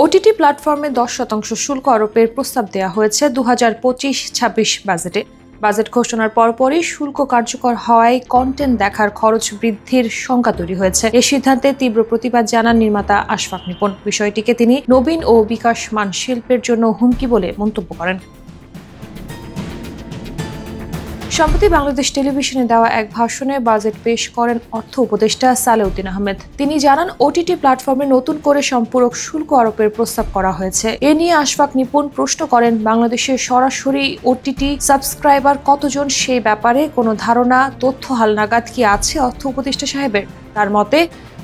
OTT প্ল্যাটফর্মে 10% শুল্ক আরোপের প্রস্তাব দেওয়া হয়েছে 2025-26 বাজেটে। বাজেট ঘোষণার পরপরই শুল্ক কার্যকর হওয়ায় কন্টেন্ট দেখার খরচ বৃদ্ধির শঙ্কা তৈরি হয়েছে। এই সিদ্ধান্তে তীব্র প্রতিবাদ জানান নির্মাতা আশফাক নিপুণ। বিষয়টিকে তিনি নবীন ও বিকাশমান শিল্পের জন্য হুমকি বলে মন্তব্য করেন। সম্প্রতি বাংলাদেশ টেলিভিশনে দেওয়া এক ভাষণে বাজেট পেশ করেন অর্থ উপদেষ্টা সালেউদ্দিন আহমেদ। তিনি জানান, ওটিটি প্ল্যাটফর্মে নতুন করে সম্পূরক শুল্ক আরোপের প্রস্তাব করা হয়েছে। এ নিয়ে আশফাক নিপুণ প্রশ্ন করেন, বাংলাদেশের সরাসরি ওটিটি সাবস্ক্রাইবার কতজন, সেই ব্যাপারে কোনো ধারণা, তথ্য হালনাগাদ কি আছে অর্থ উপদেষ্টা সাহেবের? তার মতে,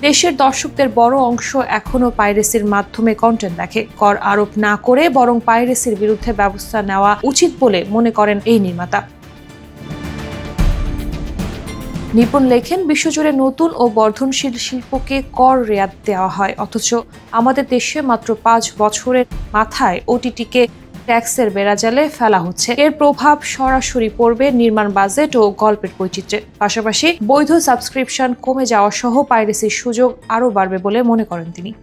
দেশের দর্শকদের বড় অংশ এখনও পাইরেসির মাধ্যমে কন্টেন্ট দেখে। কর আরোপ না করে বরং পাইরেসির বিরুদ্ধে ব্যবস্থা নেওয়া উচিত বলে মনে করেন এই নির্মাতা। নিপুণ লেখেন, বিশ্বজুড়ে নতুন ও বর্ধনশীল শিল্পকে কর রেয়াত দেওয়া হয়, অথচ আমাদের দেশে মাত্র 5 বছরের মাথায় ওটিটিকে ট্যাক্সের বেড়াজালে ফেলা হচ্ছে। এর প্রভাব সরাসরি পড়বে নির্মাণ বাজেট ও গল্পের বৈচিত্র্যে। পাশাপাশি বৈধ সাবস্ক্রিপশন কমে যাওয়া সহ পাইরেসির সুযোগ আরও বাড়বে বলে মনে করেন তিনি।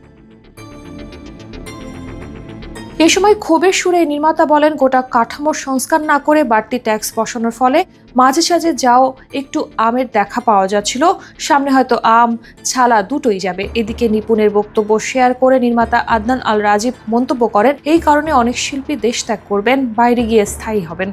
এ সময় ক্ষোভের সুরে নির্মাতা বলেন, গোটা কাঠামোর সংস্কার না করে বাড়তি ট্যাক্স বসানোর ফলে মাঝে সাঝে যাও একটু আমের দেখা পাওয়া যাচ্ছিল, সামনে হয়তো আম ছালা দুটোই যাবে। এদিকে নিপুণের বক্তব্য শেয়ার করে নির্মাতা আদনান আল রাজীব মন্তব্য করেন, এই কারণে অনেক শিল্পী দেশ ত্যাগ করবেন, বাইরে গিয়ে স্থায়ী হবেন।